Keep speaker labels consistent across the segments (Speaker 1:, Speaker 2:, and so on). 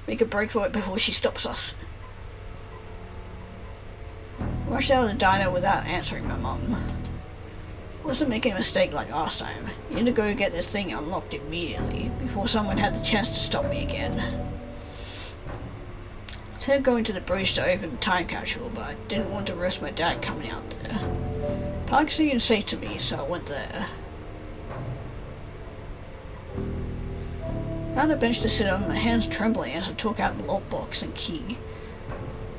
Speaker 1: Make a break for it before she stops us. Rushed out of the diner without answering my mum. Wasn't making a mistake like last time. You had to go get this thing unlocked immediately, before someone had the chance to stop me again. I said going to the bridge to open the time capsule, but I didn't want to risk my dad coming out there. Park seemed safe to me, so I went there. I found a bench to sit on, my hands trembling as I took out the lockbox and key.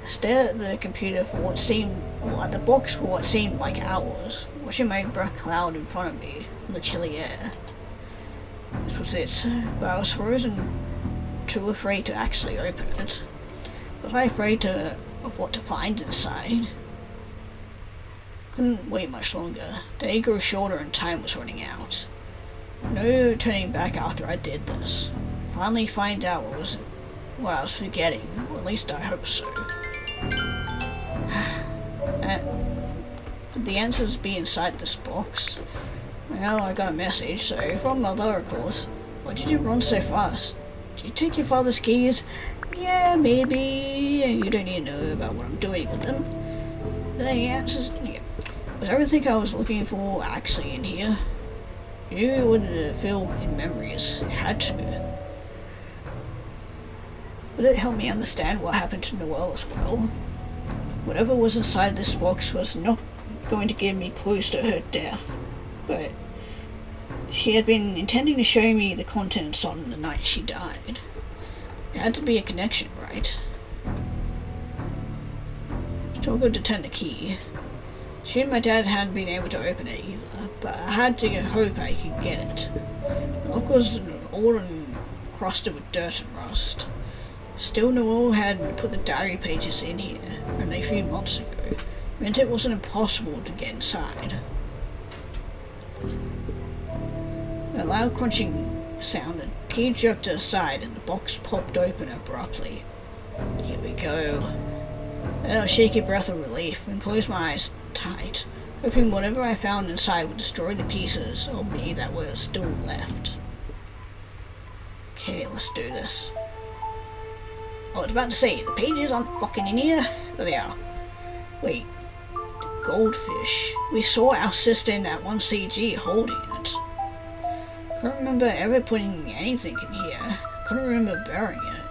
Speaker 1: I stared at the computer for what seemed, or at the box for what seemed like hours, watching my breath cloud in front of me from the chilly air. This was it, but I was frozen, too afraid to actually open it. Was I afraid of what to find inside? Couldn't wait much longer. The day grew shorter and time was running out. No turning back after I did this. Finally find out what I was forgetting, or at least I hope so. Could the answers be inside this box? Well, I got a message, so from Mother, of course. Why did you run so fast? Did you take your father's keys? Yeah, maybe. You don't need to know about what I'm doing with them. The answers... Yeah. Was everything I was looking for actually in here? You would fill in memories. It had to. Would it help me understand what happened to Noelle as well? Whatever was inside this box was not going to give me clues to her death, but she had been intending to show me the contents on the night she died. It had to be a connection, right? Still good to turn the key. She and my dad hadn't been able to open it either, but I had to hope I could get it. The lock was old and crusted with dirt and rust. Still, Noelle had put the diary pages in here only a few months ago. It meant it wasn't impossible to get inside. A loud crunching sound, the key jerked aside and the box popped open abruptly. Here we go. I had a shaky breath of relief and closed my eyes tight, hoping whatever I found inside would destroy the pieces of me that were still left. Okay, let's do this. I was about to say, the pages aren't fucking in here, but they are. Wait, the goldfish. We saw our sister in that one CG holding it. Couldn't remember ever putting anything in here. Couldn't remember burying it.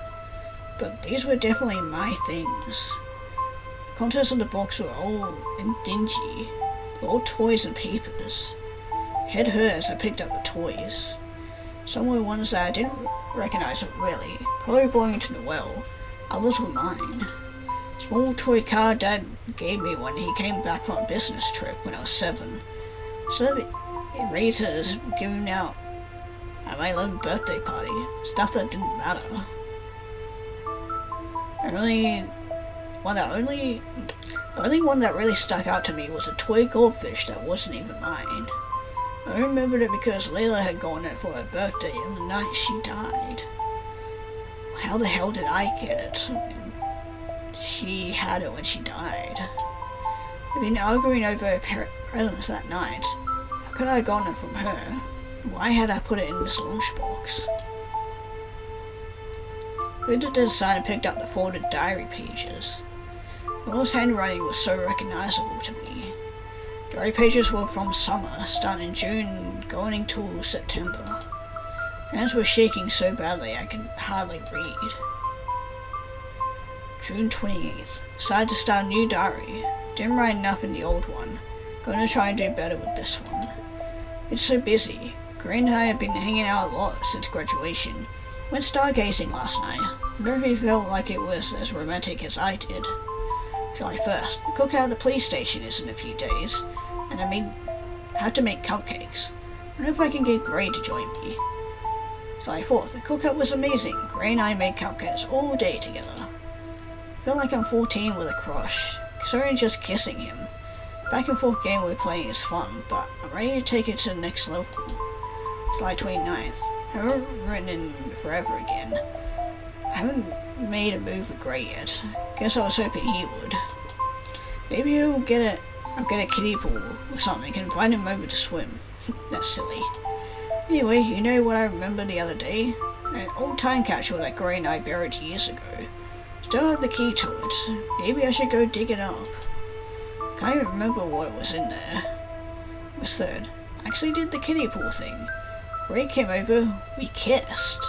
Speaker 1: But these were definitely my things. The contents of the box were old and dingy. They were all toys and papers. Head hurt as I picked up the toys. Some were ones that I didn't recognize really, probably belonging to Noelle. Others were mine. Small toy car Dad gave me when he came back from a business trip when I was 7. Instead of erasers given out at my 11th birthday party, stuff that didn't matter. The only one that really stuck out to me was a toy goldfish that wasn't even mine. I remembered it because Layla had gotten it for her birthday on the night she died. How the hell did I get it? She had it when she died. We'd been arguing over her presence that night. How could I have gotten it from her? Why had I put it in this lunchbox? I looked at the side and picked up the folded diary pages. Noelle's handwriting was so recognizable to me. Diary pages were from summer, starting in June, going until September. Hands were shaking so badly I could hardly read. June 28th. Decided to start a new diary. Didn't write enough in the old one. Going to try and do better with this one. It's so busy. Green and I have been hanging out a lot since graduation. Went stargazing last night. I wonder if he felt like it was as romantic as I did. July 1st. The cookout at the police station is in a few days, and I have to make cupcakes. I wonder if I can get Gray to join me. July 4th. The cookout was amazing. Gray and I made cupcakes all day together. I feel like I'm 14 with a crush. Considering just kissing him. Back and forth game we're playing is fun, but I'm ready to take it to the next level. July 29th. I haven't written in forever again. I haven't made a move with Gray yet. Guess I was hoping he would. Maybe I'll get a kiddie pool or something and invite him over to swim. That's silly. Anyway, you know what I remember the other day? An old time capsule that Gray and I buried years ago. Still have the key to it. Maybe I should go dig it up. Can't even remember what was in there. Miss Third, I actually did the kiddie pool thing. Gray came over, we kissed.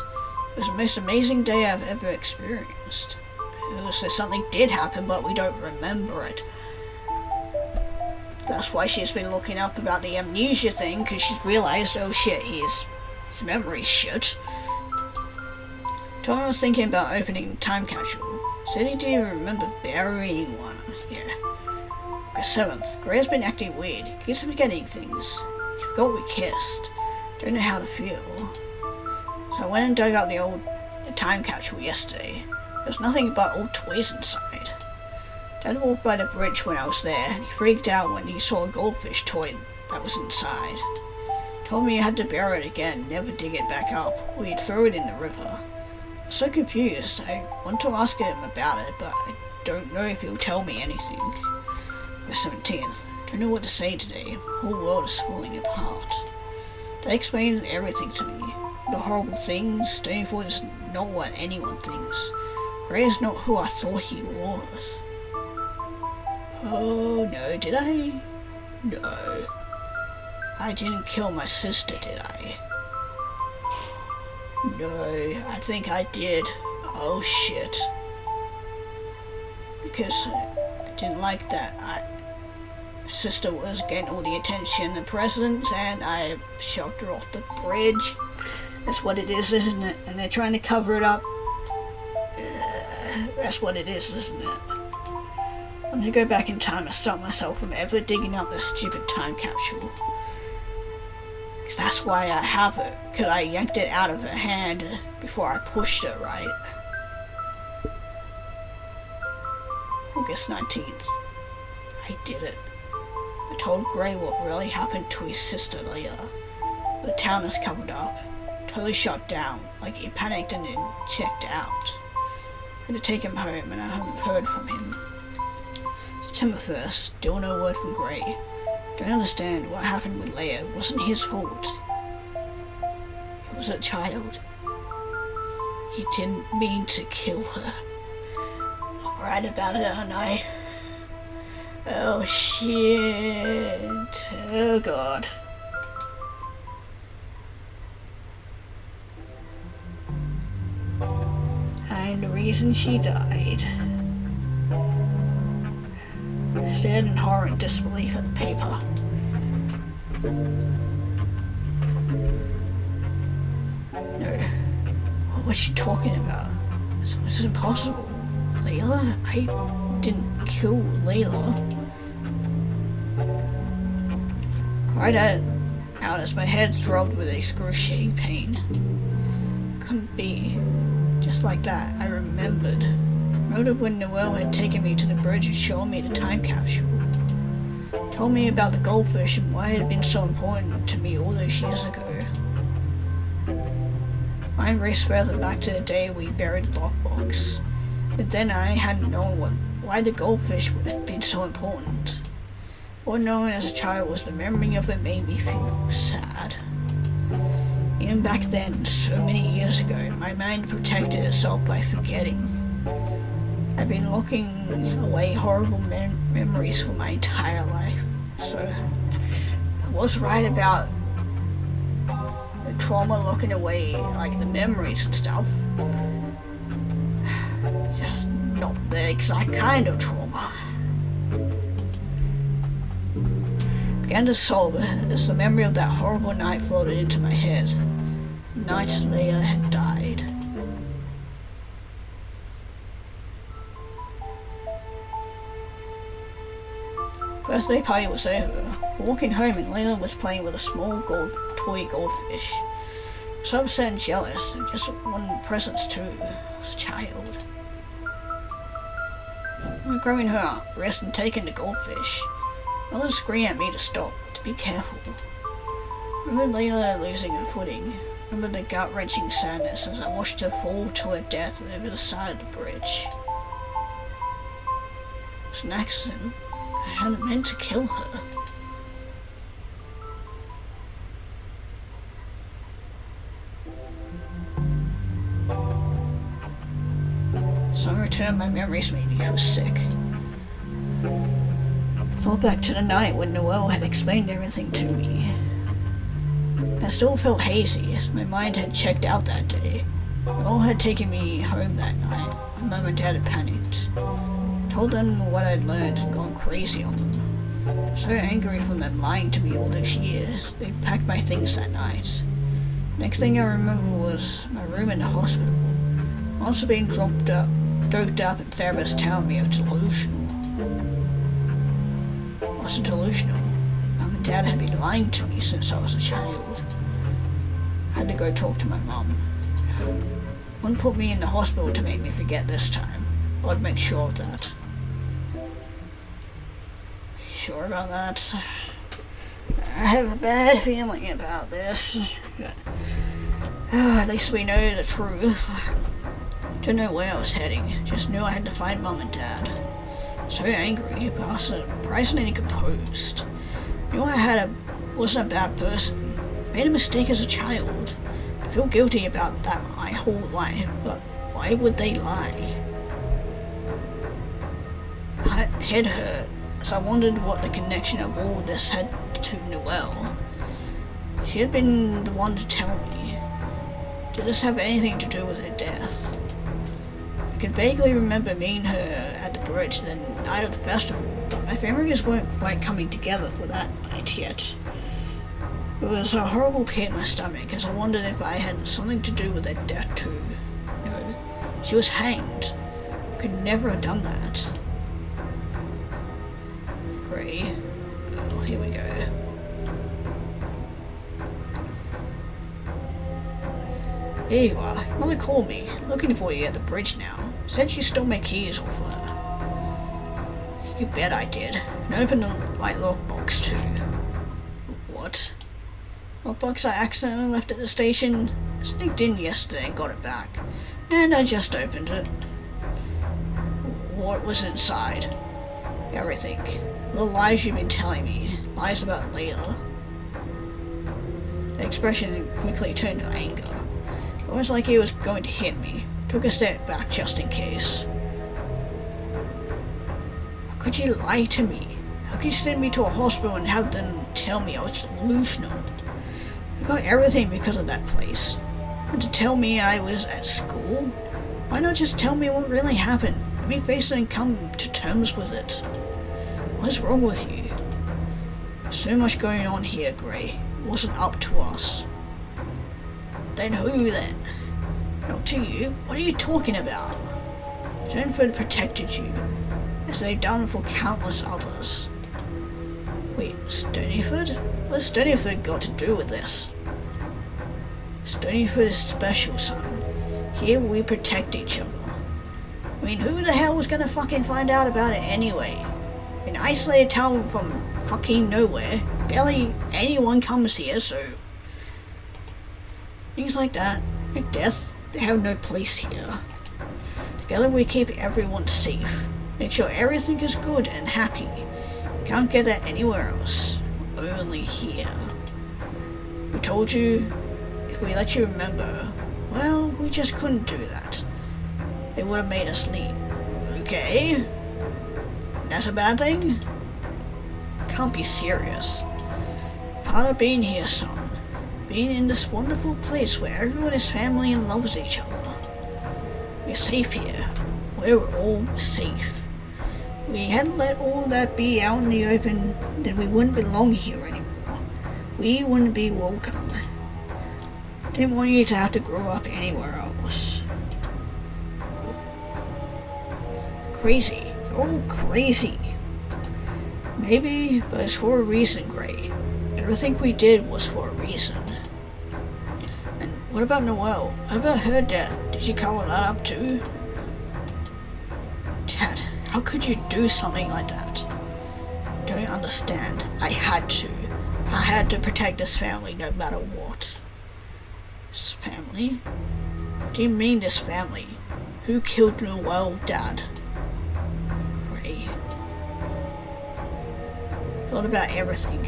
Speaker 1: It was the most amazing day I've ever experienced. So something did happen, but we don't remember it. That's why she's been looking up about the amnesia thing, because she's realized, oh shit, his memory's shit. Tom was thinking about opening a time capsule. Said he didn't remember burying one. Yeah. August 7th. Gray's been acting weird. Keeps forgetting things. He forgot we kissed. Don't know how to feel. So I went and dug out the old time capsule yesterday. There was nothing but old toys inside. Dad walked by the bridge when I was there, and he freaked out when he saw a goldfish toy that was inside. Told me I had to bury it again, never dig it back up, or he'd throw it in the river. I'm so confused. I want to ask him about it, but I don't know if he'll tell me anything. The 17th. Don't know what to say today. The whole world is falling apart. They explained everything to me. The horrible things. Stoneyford is not what anyone thinks. Gray is not who I thought he was. Oh no, did I? No. I didn't kill my sister, did I? No, I think I did. Oh shit. Because I didn't like that. My sister was getting all the attention and presents, and I shoved her off the bridge. That's what it is, isn't it? And they're trying to cover it up. That's what it is, isn't it? I'm gonna go back in time and stop myself from ever digging up this stupid time capsule. Because that's why I have it. Because I yanked it out of her hand before I pushed her, right? August 19th. I did it. I told Gray what really happened to his sister Leah. The town is covered up. Totally shut down. Like he panicked and then checked out. I had to take him home and I haven't heard from him. September 1st. Still no word from Gray. Don't understand what happened with Leia. It wasn't his fault. He was a child. He didn't mean to kill her. I'm right about it, aren't I? Oh shit. Oh god. And the reason she died. I stared in horror and disbelief at the paper. No. What was she talking about? This is impossible. Layla? I didn't kill Layla. Cried out as my head throbbed with excruciating pain. Couldn't be. Just like that, I remembered. Remembered when Noel had taken me to the bridge and shown me the time capsule. Told me about the goldfish and why it had been so important to me all those years ago. Mine raced further back to the day we buried the lockbox. But then I hadn't known why the goldfish would have been so important. All known as a child was the memory of it made me feel sad. Even back then, so many years ago, my mind protected itself by forgetting. I've been locking away horrible memories for my entire life, so I was right about the trauma locking away, like the memories and stuff. Just not the exact kind of trauma. Began to solve it as the memory of that horrible night floated into my head. The night Leia had died. Birthday party was over. Walking home and Leila was playing with a small toy goldfish. So upset and jealous, I just wanted presents too. I was a child. I'm grabbing her up, wrist and taking the goldfish. Mother screamed at me to stop, to be careful. Remember Leila losing her footing. Remember the gut-wrenching sadness as I watched her fall to her death over the side of the bridge. It was an accident. I hadn't meant to kill her. Some return of my memories made me feel sick. Thought back to the night when Noelle had explained everything to me. I still felt hazy as my mind had checked out that day. Noelle had taken me home that night. My mum and dad had panicked. Told them what I'd learned and gone crazy on them. So angry from them lying to me all those years, they packed my things that night. Next thing I remember was my room in the hospital. Also being doped up and therapists telling me I was delusional. I wasn't delusional. Mum and Dad had been lying to me since I was a child. I had to go talk to my mum. Wouldn't put me in the hospital to make me forget this time. I'd make sure of that. Sure about that? I have a bad feeling about this, but at least we know the truth. Didn't know where I was heading, just knew I had to find Mum and Dad. So angry, but also surprisingly composed. Knew I wasn't a bad person. Made a mistake as a child. I feel guilty about that my whole life, but why would they lie? My head hurt, so I wondered what the connection of all this had to Noelle. She had been the one to tell me. Did this have anything to do with her death? I could vaguely remember meeting her at the bridge the night of the festival, but my memories weren't quite coming together for that night yet. It was a horrible pit in my stomach as I wondered if I had something to do with her death too. No, she was hanged. I could never have done that. Gray. Oh, here we go. Here you are. Mother called me, looking for you at the bridge now. Said she stole my keys off her. You bet I did. And opened my lockbox too. What? Lockbox I accidentally left at the station. I sneaked in yesterday and got it back. And I just opened it. What was inside? Everything. The lies you've been telling me. Lies about Layla. The expression quickly turned to anger. Almost like he was going to hit me. Took a step back just in case. How could you lie to me? How could you send me to a hospital and have them tell me I was delusional? I got everything because of that place. And to tell me I was at school? Why not just tell me what really happened? Let me face it and come to terms with it. What's wrong with you? There's so much going on here, Gray. It wasn't up to us. Then who then? Not to you. What are you talking about? Stoneyford protected you, as they've done for countless others. Wait, Stoneyford? What's Stoneyford got to do with this? Stoneyford is special, son. Here we protect each other. I mean, who the hell was gonna fucking find out about it anyway? An isolated town from fucking nowhere. Barely anyone comes here, so... Things like that, like death, they have no place here. Together we keep everyone safe. Make sure everything is good and happy. Can't get that anywhere else. Only here. We told you, if we let you remember, well, we just couldn't do that. It would have made us leave. Okay? That's a bad thing? Can't be serious. Part of being here, son. Being in this wonderful place where everyone is family and loves each other. We're safe here. We're all safe. If we hadn't let all that be out in the open, then we wouldn't belong here anymore. We wouldn't be welcome. Didn't want you to have to grow up anywhere else. Crazy. You're all crazy. Maybe, but it's for a reason, Gray. Everything we did was for a reason. And what about Noelle? What about her death? Did you cover that up too? Dad, how could you do something like that? Don't understand. I had to. I had to protect this family no matter what. This family? What do you mean this family? Who killed Noelle, Dad? Gray. Thought about everything.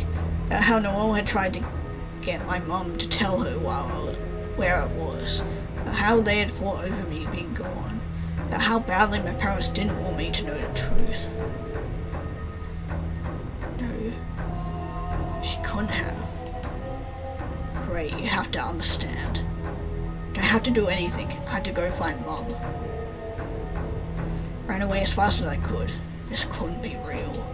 Speaker 1: About how Noelle had tried to get my mum to tell her where it was. About how they had fought over me being gone. about how badly my parents didn't want me to know the truth. No, she couldn't have. Great, you have to understand. Don't have to do anything. I had to go find Mom. Ran away as fast as I could. This couldn't be real.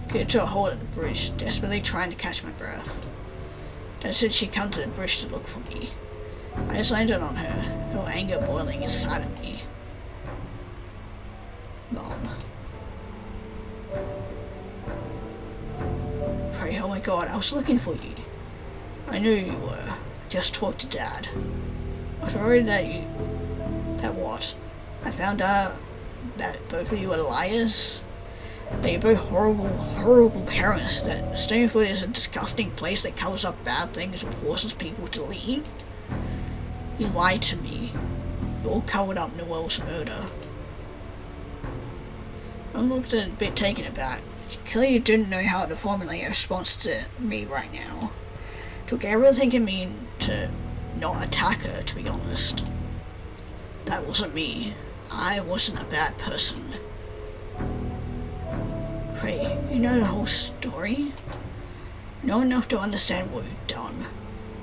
Speaker 1: Get to a halt at the bridge, desperately trying to catch my breath. Dad said she'd come to the bridge to look for me. I just landed on her, felt anger boiling inside of me. Mom. Pray, oh my god, I was looking for you. I knew you were. I just talked to Dad. I was worried that what? I found out that both of you are liars. That you're both horrible, horrible parents. That Stoneyford is a disgusting place that covers up bad things or forces people to leave. You lied to me. You all covered up Noel's murder. I looked a bit taken aback. She clearly didn't know how to formulate a response to me right now. Took everything in me to not attack her, to be honest. That wasn't me. I wasn't a bad person. Pray, you know the whole story? Know enough to understand what you've done.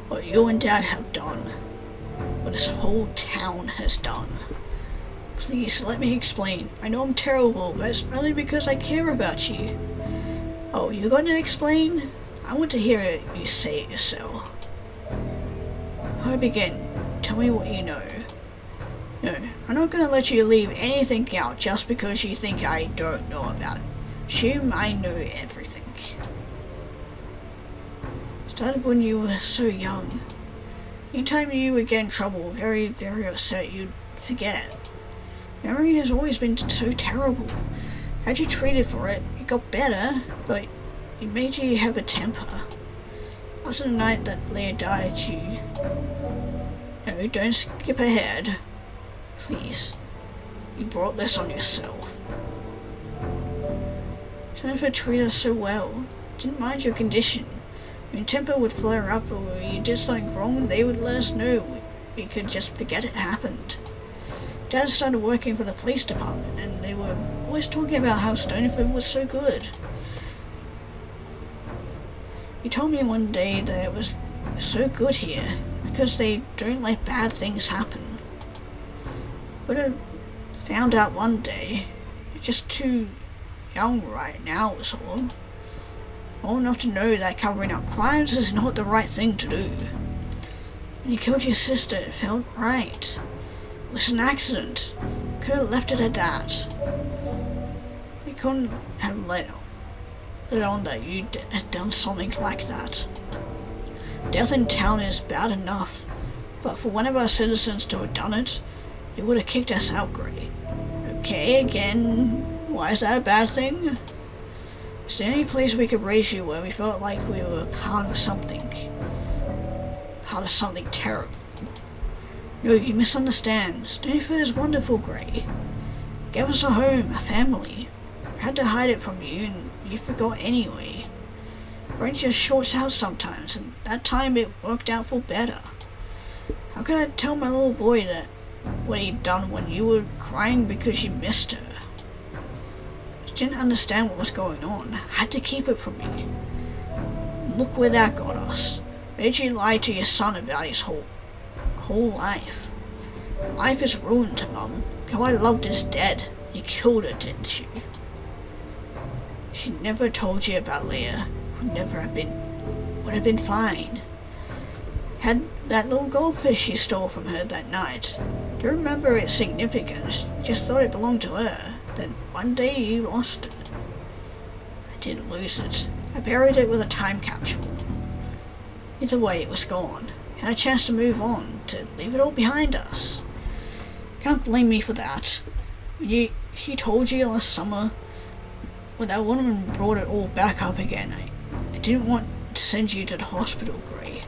Speaker 1: What you and Dad have done. What this whole town has done. Please, let me explain. I know I'm terrible, but it's only because I care about you. Oh, you're going to explain? I want to hear you say it yourself. How do I begin? Tell me what you know. No, I'm not going to let you leave anything out just because you think I don't know about it. Assume I know everything. Started when you were so young. Anytime you would get in trouble, very, very upset, you'd forget. Memory has always been so terrible. How'd you treated for it? It got better, but it made you have a temper. After the night that Leah died, you... No, don't skip ahead. Please. You brought this on yourself. Jennifer treated us so well. Didn't mind your condition. When temper would flare up or you did something wrong, they would let us know. We could just forget it happened. Dad started working for the police department, and they were always talking about how Stoneyford was so good. He told me one day that it was so good here because they don't let bad things happen. But I found out one day, you're just too young right now is all. Old enough to know that covering up crimes is not the right thing to do. When you killed your sister, it felt right. It was an accident. Could have left it at that. We couldn't have let on that you had done something like that. Death in town is bad enough, but for one of our citizens to have done it, they would have kicked us out, Gray. Okay, again, why is that a bad thing? It's the only place we could raise you where we felt like we were part of something. Part of something terrible. No, you misunderstand. Stoneyford is wonderful, Gray. Gave us a home, a family. We had to hide it from you, and you forgot anyway. Brain just shorts out sometimes, and that time it worked out for better. How could I tell my little boy that what he'd done when you were crying because you missed her? She didn't understand what was going on. Had to keep it from me. Look where that got us. Made you lie to your son about his whole life. Life is ruined, Mum. Who I loved is dead. You killed her, didn't you? She never told you about Leah. Would have been fine. Had that little goldfish you stole from her that night. Do you remember its significance? Just thought it belonged to her. Then one day you lost it. I didn't lose it. I buried it with a time capsule. Either way, it was gone. Had a chance to move on, to leave it all behind us. Can't blame me for that. He told you last summer when that woman brought it all back up again. I didn't want to send you to the hospital, Gray.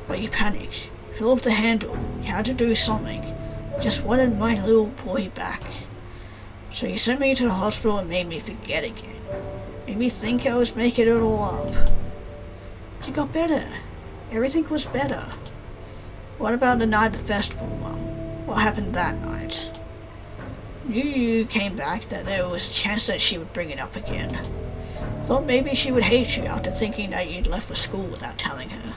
Speaker 1: But you panicked. Fell off the handle. You had to do something. Just wanted my little boy back. So you sent me to the hospital and made me forget again. Made me think I was making it all up. She got better. Everything was better. What about the night of the festival, Mum? What happened that night? Knew you came back that there was a chance that she would bring it up again. Thought maybe she would hate you after thinking that you'd left for school without telling her.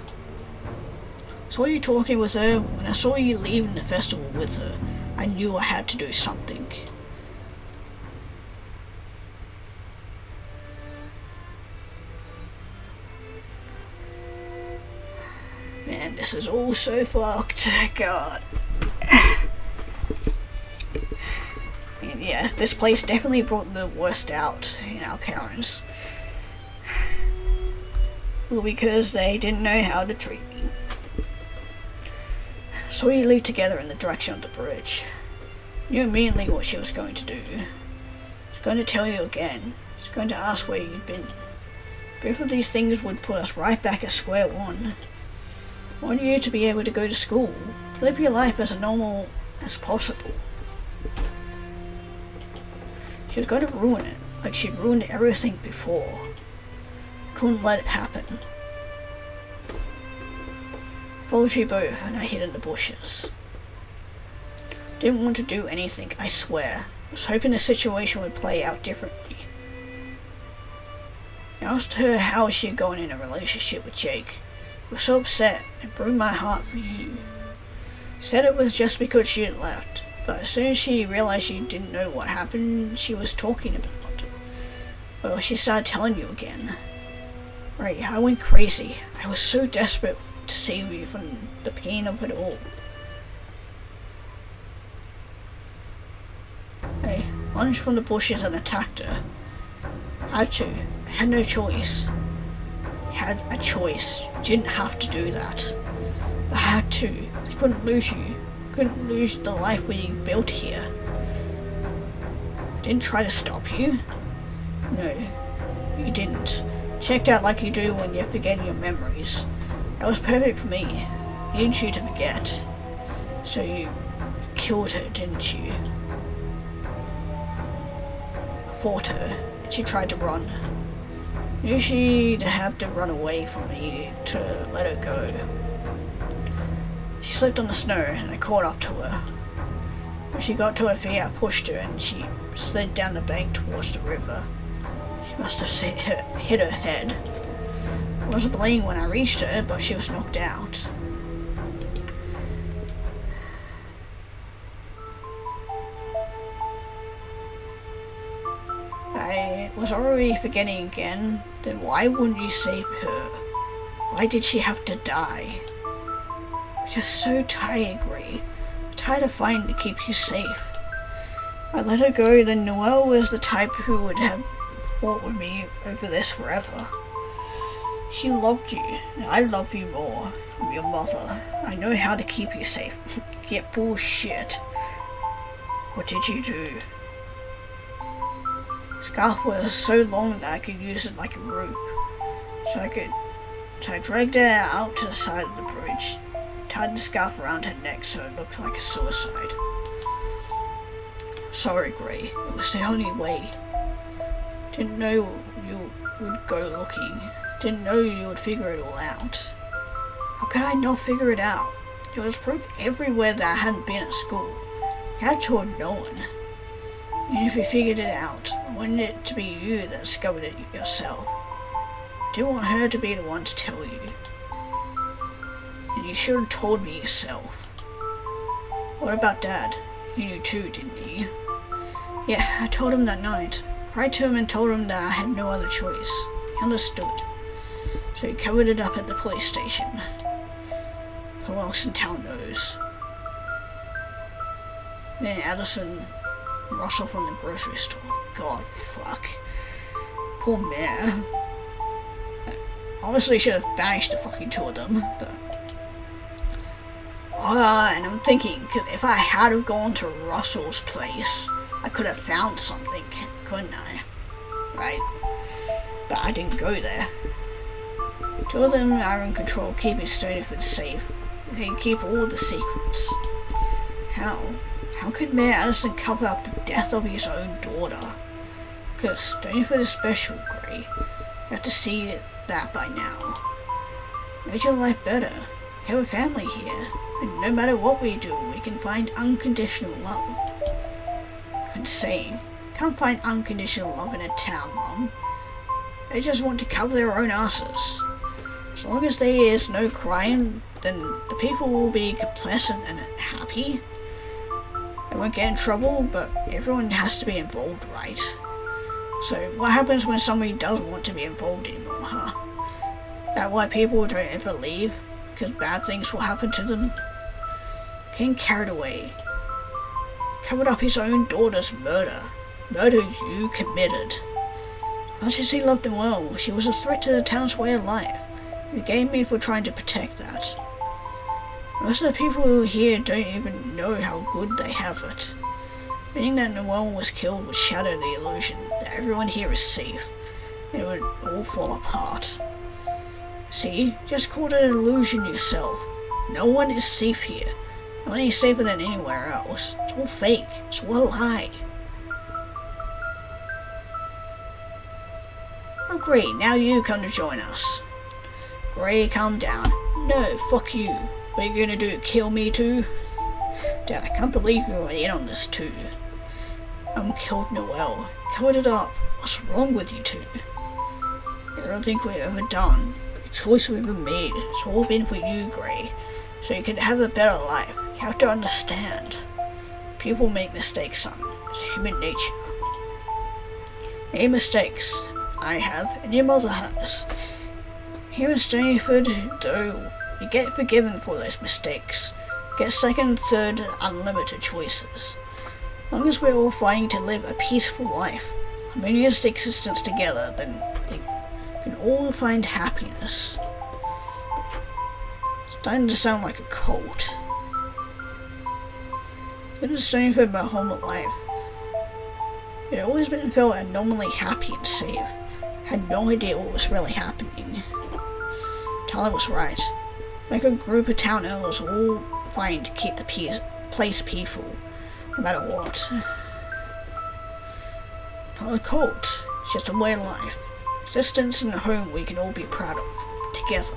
Speaker 1: Saw you talking with her. When I saw you leaving the festival with her, I knew I had to do something. Man, this is all so fucked. God. And yeah, this place definitely brought the worst out in our parents. Well, because they didn't know how to treat me. So we leave together in the direction of the bridge. Knew immediately what she was going to do. She was going to tell you again. She was going to ask where you'd been. Both of these things would put us right back at square one. I want you to be able to go to school, to live your life as normal as possible. She was going to ruin it, like she'd ruined everything before. Couldn't let it happen. Followed you both, and I hid in the bushes. Didn't want to do anything, I swear. Was hoping the situation would play out differently. I asked her how she had gone in a relationship with Jake. I was so upset, it broke my heart for you. Said it was just because she had left, but as soon as she realized you didn't know what happened she was talking about, well, she started telling you again. Right, I went crazy. I was so desperate to save you from the pain of it all. I lunged from the bushes and attacked her. I had to. I had no choice. Had a choice. Didn't have to do that. I had to. I couldn't lose you. Couldn't lose the life we built here. I didn't try to stop you. No, you didn't. Checked out like you do when you're forgetting your memories. That was perfect for me. Needed you to forget. So you killed her, didn't you? I fought her, and she tried to run. Knew she'd have to run away from me to let her go. She slipped on the snow, and I caught up to her. When she got to her feet, I pushed her, and she slid down the bank towards the river. She must have hit her head. I wasn't bleeding when I reached her, but she was knocked out. I was already forgetting again. Then why wouldn't you save her? Why did she have to die? I'm just so tired, Gray. I'm tired of fighting to keep you safe. I let her go, then Noelle was the type who would have fought with me over this forever. She loved you, and I love you more. I'm your mother. I know how to keep you safe. Get bullshit. What did you do? Scarf was so long that I could use it like a rope. So I dragged her out to the side of the bridge, tied the scarf around her neck so it looked like a suicide. Sorry, Gray. It was the only way. Didn't know you would go looking. Didn't know you would figure it all out. How could I not figure it out? There was proof everywhere that I hadn't been at school. You had told no one. Even if you figured it out, I wanted it to be you that discovered it yourself. I didn't want her to be the one to tell you. And you should have told me yourself. What about Dad? You knew too, didn't you? Yeah, I told him that night. Cried to him and told him that I had no other choice. He understood. So he covered it up at the police station. Who else in town knows? Then Addison and Russell from the grocery store. God, fuck. Poor Mare. I honestly should have banished the fucking two of them, but... and I'm thinking, if I had have gone to Russell's place, I could have found something, couldn't I? Right? But I didn't go there. Two of them are in control, keeping Stoneyford safe. They keep all the secrets. How? How could Mayor Addison cover up the death of his own daughter? Because Stoneyford is special, Gray. Gray. You have to see that by now. Make your life better. You have a family here, and no matter what we do, we can find unconditional love. I'm insane. Can't find unconditional love in a town, Mom. They just want to cover their own asses. As long as there is no crime, then the people will be complacent and happy. They won't get in trouble, but everyone has to be involved, right? So what happens when somebody doesn't want to be involved anymore, huh? That why people don't ever leave? Because bad things will happen to them? Getting carried away. Covered up his own daughter's murder. Murder you committed. Much as he loved Noelle, she was a threat to the town's way of life. You gave me for trying to protect that. Most of the people here don't even know how good they have it. Being that Noelle was killed would shatter the illusion that everyone here is safe, and it would all fall apart. See, just call it an illusion yourself. No one is safe here. No one is safer than anywhere else. It's all fake. It's all a lie. Oh great, now you come to join us. Gray, calm down. No, fuck you. What are you gonna do, kill me too? Dad, I can't believe you were in on this too. Killed Noelle. Covered it up. What's wrong with you two? Everything we've ever done, the choice we've ever made, it's all been for you, Gray. So you can have a better life. You have to understand. People make mistakes, son. It's human nature. Any mistakes I have, and your mother has. Here in Stoneyford, though, you get forgiven for those mistakes. You get second, third, unlimited choices. As long as we're all fighting to live a peaceful life, harmonious existence together, then we can all find happiness. It's starting to sound like a cult. Lived in Stoneyford my whole life. It had always been felt abnormally happy and safe. Had no idea what was really happening. Tyler was right. Like a group of town elves all fighting to keep the place peaceful, no matter what. Not a cult, it's just a way of life. Existence and a home we can all be proud of, together.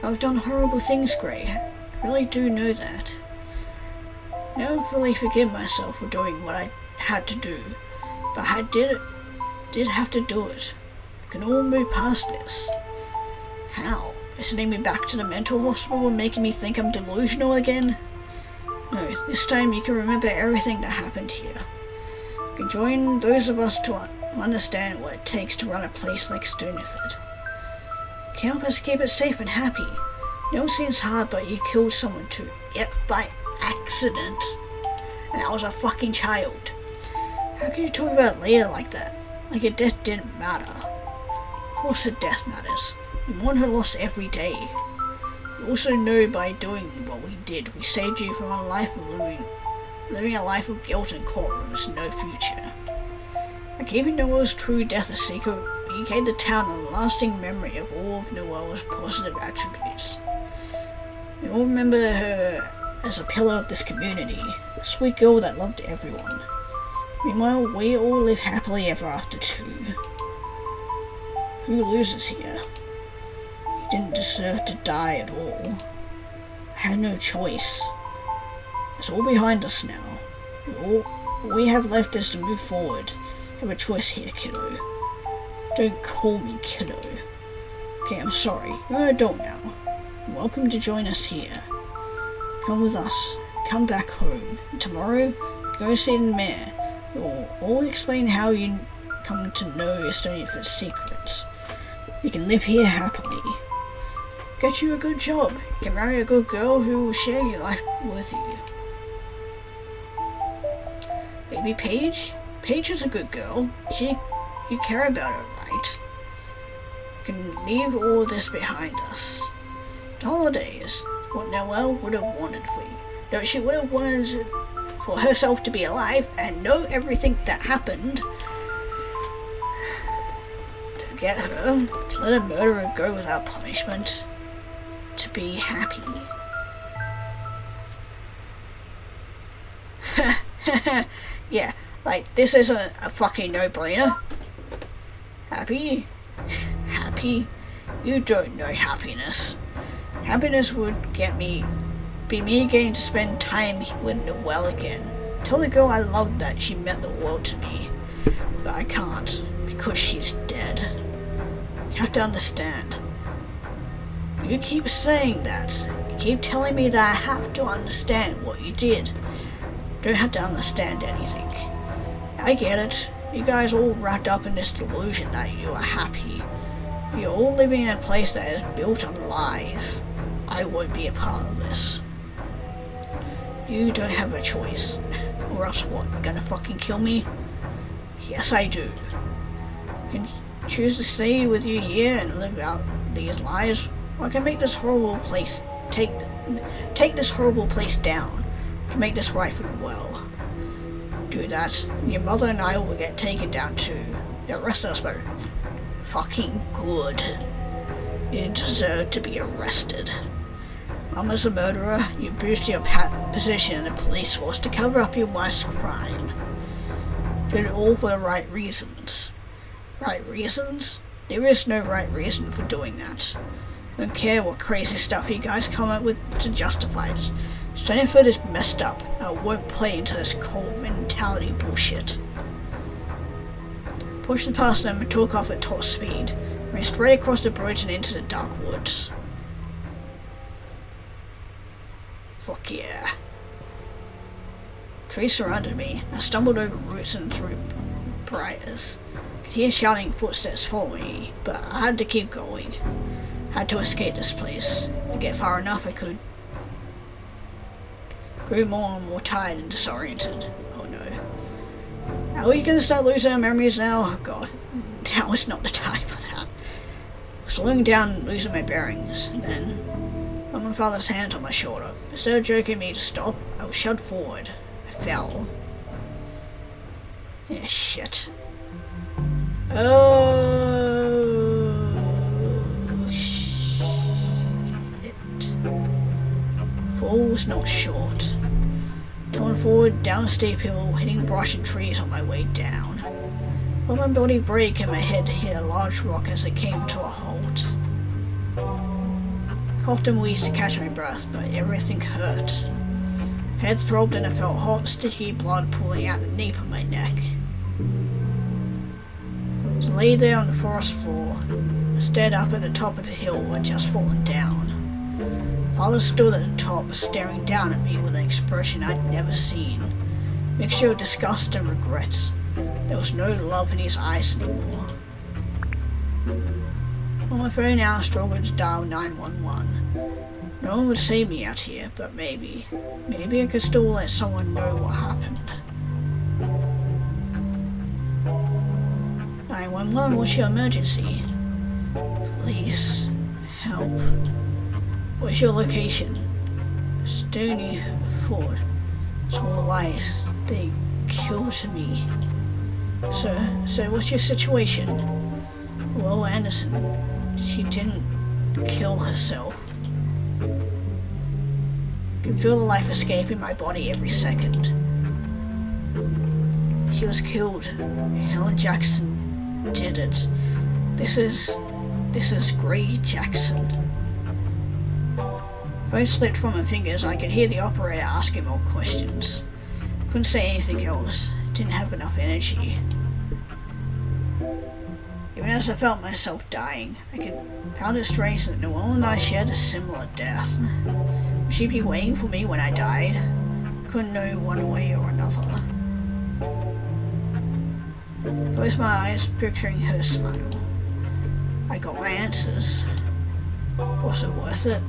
Speaker 1: I've done horrible things, Gray. I really do know that. I never fully forgive myself for doing what I had to do, but I did have to do it. We can all move past this. How? By sending me back to the mental hospital and making me think I'm delusional again? No, this time you can remember everything that happened here. You can join those of us to understand what it takes to run a place like Stoneyford. You can help us keep it safe and happy. I know it seems hard, but you killed someone too. Yep, by accident. And I was a fucking child. How can you talk about Leah like that? Like her death didn't matter. Of course her death matters. We mourn her loss every day. We also know by doing what we did, we saved you from a life of living a life of guilt and courtrooms and no future. By keeping Noelle's true death a secret, we gave the town a lasting memory of all of Noelle's positive attributes. We all remember her as a pillar of this community, a sweet girl that loved everyone. Meanwhile, we all live happily ever after too. Who loses here? He didn't deserve to die at all. I had no choice. It's all behind us now. All we have left is to move forward. You have a choice here, kiddo. Don't call me kiddo. Okay, I'm sorry. You're an adult now. You're welcome to join us here. Come with us. Come back home. And tomorrow, go see the mayor. We'll all explain how you come to know Stoneyford's secrets. You can live here happily. Get you a good job. You can marry a good girl who will share your life with you. Maybe Paige? Paige is a good girl. You care about her, right? You can leave all this behind us. The holidays, what Noelle would have wanted for you. No, she would have wanted for herself to be alive and know everything that happened. To forget her, to let a murderer go without punishment. To be happy. Yeah, like, this isn't a fucking no-brainer. Happy? Happy? You don't know happiness. Happiness would be me getting to spend time with Noelle again. Tell the girl I loved that she meant the world to me. But I can't, because she's dead. You have to understand. You keep saying that. You keep telling me that I have to understand what you did. Don't have to understand anything. I get it. You guys all wrapped up in this delusion that you are happy. You're all living in a place that is built on lies. I won't be a part of this. You don't have a choice. Or else what, gonna fucking kill me? Yes, I do. I can choose to stay with you here and live out these lies, or I can make this horrible place take this horrible place down. I can make this right for the world. Do that, and your mother and I will get taken down too. The rest of us were fucking good. You deserve to be arrested. Mama's a murderer. You boost your position in the police force to cover up your wife's crime. Did it all for the right reasons. Right reasons? There is no right reason for doing that. I don't care what crazy stuff you guys come up with to justify it. Stoneyford is messed up, and I won't play into this cold mentality bullshit. Pushed past them and took off at top speed, ran straight across the bridge and into the dark woods. Fuck yeah. Trees surrounded me. I stumbled over roots and through briars. I could hear shouting footsteps following me, but I had to keep going. I had to escape this place. To get far enough I could. Grew more and more tired and disoriented. Oh no. Are we gonna start losing our memories now? Oh god. Now is not the time for that. Slowing down and losing my bearings. Then my father's hands on my shoulder. Instead of jerking me to stop, I was shoved forward. I fell. Yeah, shit. Oh, shit. Fall was not short. Torn forward down a steep hill, hitting brush and trees on my way down. Felt my body break and my head hit a large rock as I came to a halt. Coughed and wheezed to catch my breath, but everything hurt. Head throbbed and I felt hot, sticky blood pooling out the nape of my neck. I lay there on the forest floor. I stared up at the top of the hill where I'd just fallen down. Father stood at the top, staring down at me with an expression I'd never seen. Mixture of disgust and regret. There was no love in his eyes anymore. On my phone now, I struggled to dial 911. No one would see me out here, but maybe I could still let someone know what happened. 911, what's your emergency? Please, help. What's your location? Stoneyford. It's all lies. They killed me. So what's your situation? Well, Anderson, she didn't kill herself. I can feel the life escaping my body every second. She was killed. Helen Jackson did it. This is Gray Jackson. Phone slipped from my fingers. I could hear the operator asking more questions. Couldn't say anything else. Didn't have enough energy. Even as I felt myself dying, I found it strange that Noelle and I shared a similar death. Would she be waiting for me when I died? Couldn't know one way or another. Closed my eyes, picturing her smile. I got my answers. Was it worth it?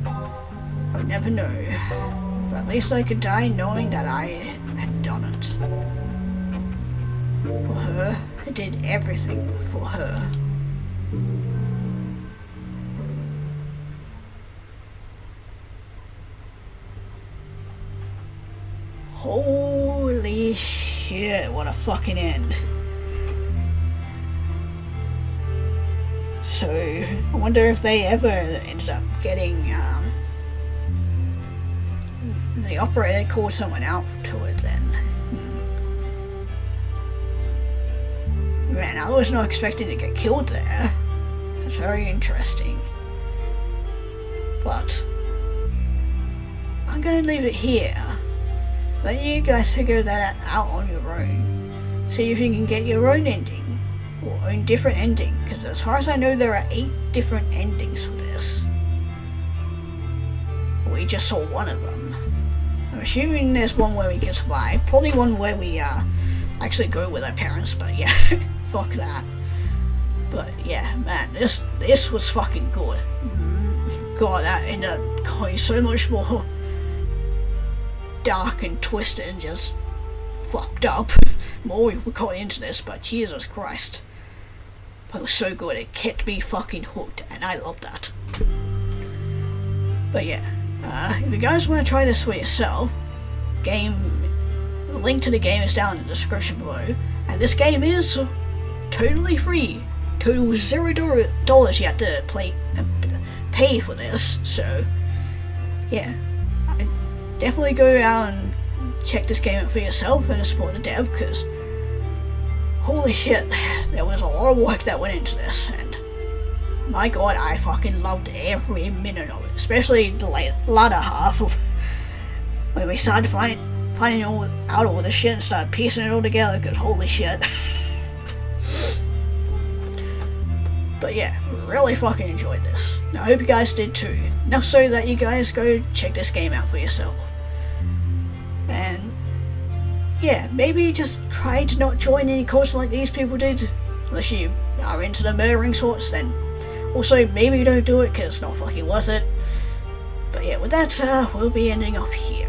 Speaker 1: I would never know, but at least I could die knowing that I had done it. For her, I did everything for her. Holy shit, what a fucking end. So, I wonder if they ever ended up getting, the operator called someone out to it then. man, I was not expecting to get killed there. It's very interesting. But I'm gonna leave it here. Let you guys figure that out on your own. See if you can get your own ending, or own different ending, because as far as I know there are 8 different endings for this. We just saw one of them. I'm assuming there's one where we can survive, probably one where we actually go with our parents, but yeah, fuck that. But yeah, man, this was fucking good. God, that ended up going so much more dark and twisted and just fucked up. More we got into this, but Jesus Christ. But it was so good, it kept me fucking hooked, and I love that. But yeah, if you guys want to try this for yourself, the link to the game is down in the description below, and this game is totally free. Total $0 you have to pay for this, so yeah, I definitely go out and check this game out for yourself and support the dev, because holy shit, there was a lot of work that went into this, and my god, I fucking loved every minute of it, especially the latter half of when we started finding out all this shit and started piecing it all together, because holy shit. But yeah, really fucking enjoyed this. And I hope you guys did too. Enough so that you guys go check this game out for yourself. And yeah, maybe just try to not join any cults like these people did. Unless you are into the murdering sorts, then also maybe don't do it because it's not fucking worth it. But yeah, with that, we'll be ending off here.